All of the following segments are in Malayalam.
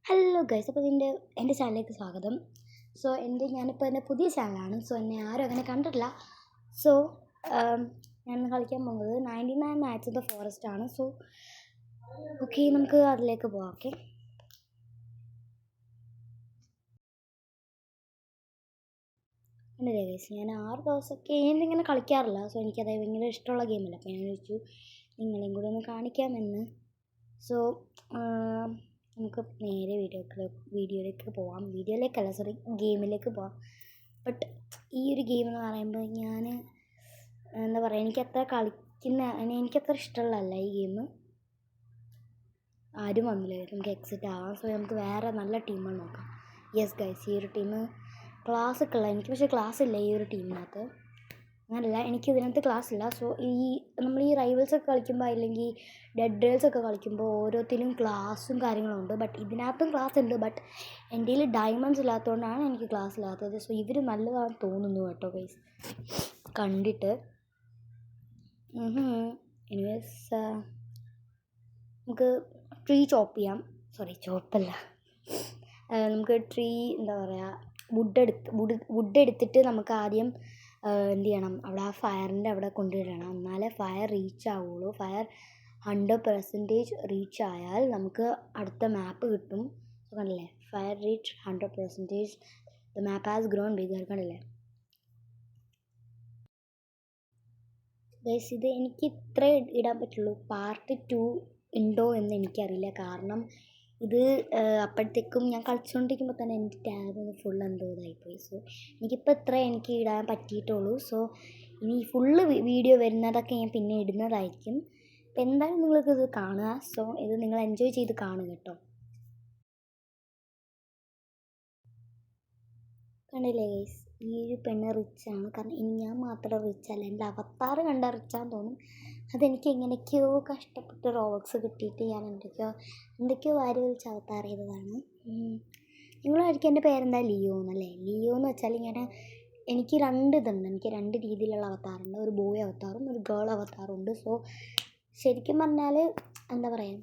ഹലോ ഗൈസ്, അപ്പോൾ എൻ്റെ ചാനലിലേക്ക് സ്വാഗതം. സോ ഞാനിപ്പോൾ എൻ്റെ പുതിയ ചാനലാണ്. സോ എന്നെ ആരും അങ്ങനെ കണ്ടിട്ടില്ല. സോ ഞാൻ കളിക്കാൻ പോകുന്നത് 99 Nights in the Forest ആണ്. സോ ഓക്കെ, നമുക്ക് അതിലേക്ക് പോവാം. ഓക്കെ, കണ്ടില്ലേ ഗൈസ്, ഞാൻ 6 ദിവസമൊക്കെ ഇങ്ങനെ കളിക്കാറില്ല. സോ എനിക്കത് ഭയങ്കര ഇഷ്ടമുള്ള ഗെയിമല്ല. അപ്പോൾ ഞാൻ ചോദിച്ചു നിങ്ങളെയും കൂടെ ഒന്ന് കാണിക്കാമെന്ന്. സോ നമുക്ക് നേരെ വീഡിയോയിലേക്ക് പോവാം. ഗെയിമിലേക്ക് പോവാം. ബട്ട് ഈ ഒരു ഗെയിം എന്ന് പറയുമ്പോൾ ഞാൻ എന്താ പറയുക, എനിക്കത്ര ഇഷ്ടമുള്ളതല്ല ഈ ഗെയിം. ആരും വന്നില്ല, നമുക്ക് എക്സിറ്റ് ആവാം. സോ നമുക്ക് വേറെ നല്ല ടീമുകൾ നോക്കാം. യെസ് ഗൈസ്, ഈ ഒരു ടീം ക്ലാസ്സൊക്കെ ഉള്ള, എനിക്ക് പക്ഷേ ക്ലാസ് ഇല്ല ഈ ഒരു ടീമിനകത്ത്. അങ്ങനല്ല, എനിക്ക് ഇതിനകത്ത് ക്ലാസ് ഇല്ല. സോ നമ്മൾ ഈ റൈവൽസൊക്കെ കളിക്കുമ്പോൾ അല്ലെങ്കിൽ ഡെഡ് റെയിൽസൊക്കെ കളിക്കുമ്പോൾ ഓരോത്തിനും ക്ലാസ്സും കാര്യങ്ങളും ഉണ്ട്. ബട്ട് ഇതിനകത്തും ക്ലാസ് ഉണ്ട്. ബട്ട് എൻ്റെ കയ്യിൽ ഡയമണ്ട്സ് ഇല്ലാത്തതുകൊണ്ടാണ് എനിക്ക് ക്ലാസ് ഇല്ലാത്തത്. സോ ഇവർ നല്ലതാണെന്ന് തോന്നുന്നു കേട്ടോ ഗൈസ്, കണ്ടിട്ട്. എനിവേസ് നമുക്ക് ട്രീ ചോപ്പ് ചെയ്യാം. ചോപ്പല്ല, നമുക്ക് ട്രീ എന്താ പറയുക, വുഡ് എടുത്തിട്ട് നമുക്ക് ആദ്യം എന്ത് ചെയ്യണം, അവിടെ ആ ഫയറിൻ്റെ അവിടെ കൊണ്ടുവരണം. എന്നാലേ ഫയർ റീച്ച് ആവുള്ളൂ. ഫയർ 100% റീച്ച് ആയാൽ നമുക്ക് അടുത്ത മാപ്പ് കിട്ടും. കണ്ടില്ലേ, fire reach 100%, the map has grown bigger. കണ്ടില്ലേ ഗൈസ്, ഇത് എനിക്ക് ഇത്രേ ഇടാൻ പറ്റുള്ളൂ. പാർട്ട് 2 ഉണ്ടോ എന്ന് എനിക്കറിയില്ല. കാരണം ഇത് അപ്പോഴത്തേക്കും ഞാൻ കളിച്ചുകൊണ്ടിരിക്കുമ്പോൾ തന്നെ എൻ്റെ ടാബ് ഫുൾ എന്തോ ഇതായിപ്പോയി. സോ എനിക്കിപ്പോൾ ഇത്ര എനിക്ക് ഇടാൻ പറ്റിയിട്ടുള്ളൂ. സോ ഇനി ഫുള്ള് വീഡിയോ വരുന്നതൊക്കെ ഞാൻ പിന്നെ ഇടുന്നതായിരിക്കും. അപ്പോൾ എന്തായാലും നിങ്ങൾക്കിത് കാണുക. സോ ഇത് നിങ്ങൾ എൻജോയ് ചെയ്ത് കാണുക കേട്ടോ. കണ്ടില്ലേ ഗൈസ്, ഈ ഒരു പെണ്ണ് റിച്ചാണ്. കാരണം ഇനി ഞാൻ മാത്രം റിച്ചല്ല, എൻ്റെ അവതാർ കണ്ടാൽ റിച്ചാന്ന് തോന്നും. അതെനിക്ക് എങ്ങനെയൊക്കെയോ കഷ്ടപ്പെട്ട് റോബക്സ് കിട്ടിയിട്ട് ഞാൻ എന്തൊക്കെയോ വാരി വലിച്ച് അവതാർ ചെയ്തതാണ്. നിങ്ങളായിരിക്കും എൻ്റെ പേരെന്താ ലിയോ എന്നല്ലേ. ലിയോ എന്ന് വെച്ചാൽ എനിക്ക് എനിക്ക് 2 രീതിയിലുള്ള അവതാറുണ്ട്. ഒരു ബോയ് അവതാറും ഒരു ഗേൾ അവതാറും ഉണ്ട്. സോ ശരിക്കും പറഞ്ഞാൽ എന്താ പറയുക,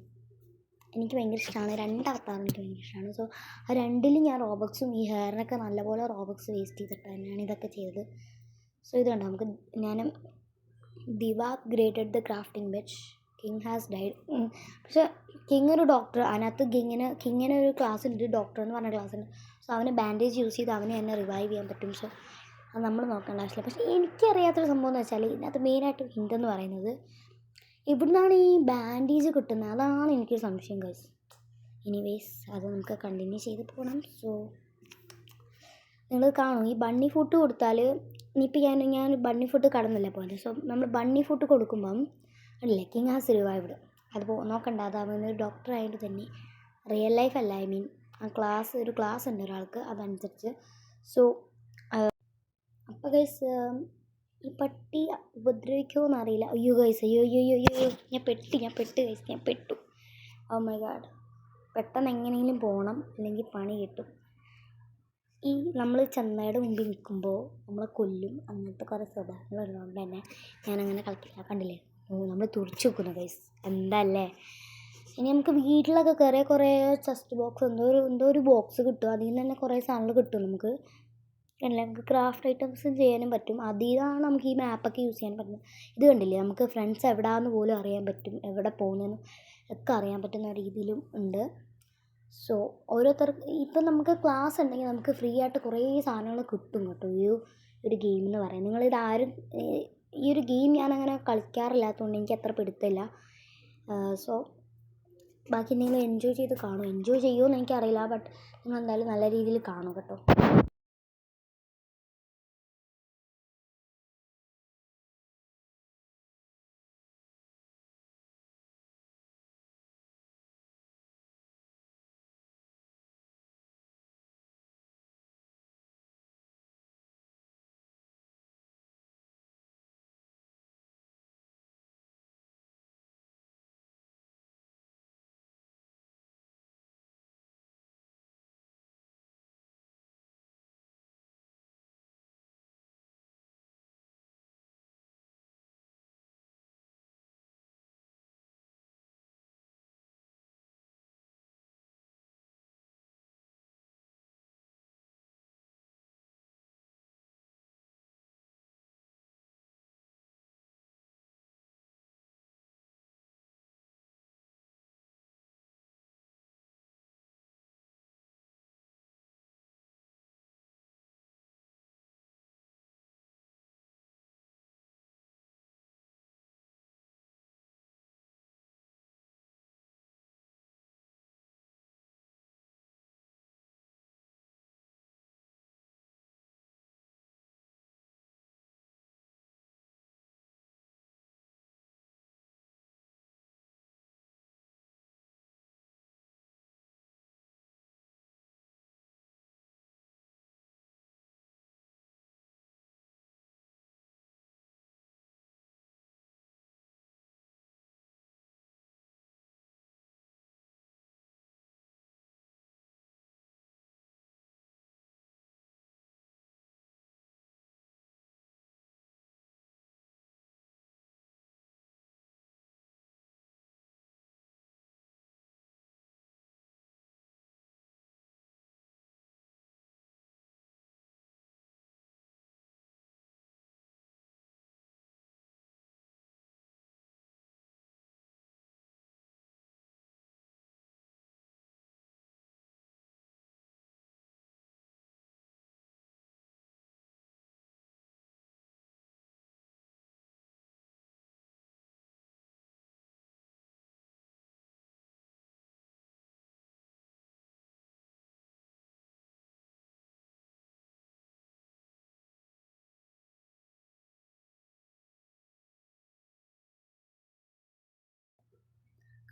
എനിക്ക് ഭയങ്കര ഇഷ്ടമാണ്. 2 അവതാറും എനിക്ക് ഭയങ്കര ഇഷ്ടമാണ്. സോ ആ 2ലും ഞാൻ റോബക്സും ഈ ഹെയറിനൊക്കെ നല്ലപോലെ റോബക്സ് വേസ്റ്റ് ചെയ്തിട്ട് തന്നെയാണ് ഇതൊക്കെ ചെയ്തത്. സോ ഇത് കണ്ടോ, ഞാൻ ദിവാക് ഗ്രേറ്റഡ് the crafting bench, king has died. പക്ഷേ കിങ് ഒരു ഡോക്ടർ, അതിനകത്ത് കിങ്ങിന് ഒരു ക്ലാസ് ഉണ്ട്, ഡോക്ടർ എന്ന് പറഞ്ഞ ക്ലാസ് ഉണ്ട്. സോ അവന് ബാൻഡേജ് യൂസ് ചെയ്ത് അവനെ തന്നെ റിവൈവ് ചെയ്യാൻ പറ്റും. സോ അത് നമ്മൾ നോക്കേണ്ട ആവശ്യമില്ല. പക്ഷേ എനിക്കറിയാത്തൊരു സംഭവം എന്ന് വെച്ചാൽ ഇതിനകത്ത് മെയിനായിട്ട് ഹിൻ്റ് എന്ന് പറയുന്നത് എവിടുന്നാണ് ഈ ബാൻഡേജ് കിട്ടുന്നത്, അതാണ് എനിക്കൊരു സംശയം ഗൈസ്. എനിവേസ് അത് നമുക്ക് കണ്ടിന്യൂ ചെയ്ത് പോകണം. സോ നിങ്ങൾ കാണും, ഈ ബണ്ണി ഫുഡ് കൊടുത്താൽ ഇനിയിപ്പോൾ ഞാൻ ബണ്ണി ഫുഡ് കടന്നില്ല പോലെ. സോ നമ്മൾ ബണ്ണി ഫുഡ് കൊടുക്കുമ്പം അല്ലേ കിങ് ഹാസ് റിവൈവ്ഡ്. അതിപ്പോൾ നോക്കണ്ട, അത് അവനൊരു ഡോക്ടറായിട്ട് തന്നെ റിയൽ ലൈഫ് അല്ല, ഐ മീൻ ഒരു ക്ലാസ് ഉണ്ട് ഒരാൾക്ക്, അതനുസരിച്ച്. സോ അപ്പോൾ ഗൈസ്, ഈ പട്ടി ഉപദ്രവിക്കുമോ എന്നറിയില്ല. അയ്യോ ഗൈസ്, അയ്യോ ഞാൻ പെട്ടു. ഓ മൈ ഗാഡ്, പെട്ടെന്ന് എങ്ങനെയെങ്കിലും പോകണം, അല്ലെങ്കിൽ പണി കിട്ടും. ഈ നമ്മൾ ചന്തയുടെ മുമ്പിൽ നിൽക്കുമ്പോൾ നമ്മളെ കൊല്ലും, അങ്ങനത്തെ കുറേ സ്വഭാവങ്ങളുള്ളതുകൊണ്ട് തന്നെ ഞാനങ്ങനെ കളിക്കില്ല. കണ്ടില്ലേ, നമ്മൾ തുറിച്ച് വെക്കുന്നു ഗൈസ്, എന്തല്ലേ. ഇനി നമുക്ക് വീട്ടിലൊക്കെ കയറിയ കുറേ ചെസ്റ്റ് ബോക്സ് എന്തോ ഒരു ബോക്സ് കിട്ടും. അതിൽ നിന്ന് തന്നെ കുറേ സാധനങ്ങൾ കിട്ടും നമുക്ക്. നമുക്ക് ക്രാഫ്റ്റ് ഐറ്റംസും ചെയ്യാനും പറ്റും. അതിലാണ് നമുക്ക് ഈ മാപ്പൊക്കെ യൂസ് ചെയ്യാൻ പറ്റുന്നത്. ഇത് കണ്ടില്ലേ, നമുക്ക് ഫ്രണ്ട്സ് എവിടെയാണെന്ന് പോലും അറിയാൻ പറ്റും, എവിടെ പോകുന്നതെന്ന് ഒക്കെ അറിയാൻ പറ്റുന്ന രീതിയിലും ഉണ്ട്. സോ ഓരോരുത്തർക്ക് ഇപ്പം നമുക്ക് ക്ലാസ് ഉണ്ടെങ്കിൽ നമുക്ക് ഫ്രീ ആയിട്ട് കുറേ സാധനങ്ങൾ കിട്ടും കേട്ടോ ഈ ഒരു ഗെയിം എന്ന് പറയാം. ഈ ഒരു ഗെയിം ഞാനങ്ങനെ കളിക്കാറില്ലാത്തതുകൊണ്ട് എനിക്ക് അത്ര പിടുത്തമില്ല. സോ ബാക്കി നിങ്ങൾ എൻജോയ് ചെയ്ത് കാണും. എൻജോയ് ചെയ്യുമോ എന്ന് എനിക്കറിയില്ല, ബട്ട് നിങ്ങൾ എന്തായാലും നല്ല രീതിയിൽ കാണും കേട്ടോ.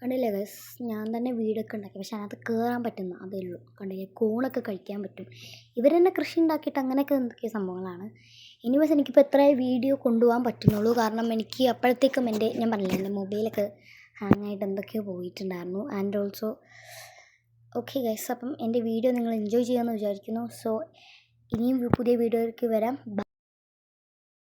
കണ്ടില്ലേ ഗൈസ്, ഞാൻ തന്നെ വീടൊക്കെ ഉണ്ടാക്കി, പക്ഷെ അതിനകത്ത് കയറാൻ പറ്റുന്ന അതേ ഉള്ളൂ. കണ്ടില്ലേ, കൂണൊക്കെ കഴിക്കാൻ പറ്റും. ഇവർ തന്നെ കൃഷി ഉണ്ടാക്കിയിട്ട് അങ്ങനെയൊക്കെ എന്തൊക്കെയോ സംഭവങ്ങളാണ്. എനിവേസ് എനിക്കിപ്പോൾ എത്ര വീഡിയോ കൊണ്ടുപോകാൻ പറ്റുന്നുള്ളൂ, കാരണം എനിക്ക് അപ്പോഴത്തേക്കും ഞാൻ പറഞ്ഞില്ല, എൻ്റെ മൊബൈലൊക്കെ ഹാങ് ആയിട്ട് എന്തൊക്കെയോ പോയിട്ടുണ്ടായിരുന്നു. ആൻഡ് ഓൾസോ ഓക്കെ ഗൈസ്, അപ്പം എൻ്റെ വീഡിയോ നിങ്ങൾ എൻജോയ് ചെയ്യാമെന്ന് വിചാരിക്കുന്നു. സോ ഇനിയും പുതിയ വീഡിയോയിലേക്ക് വരാം.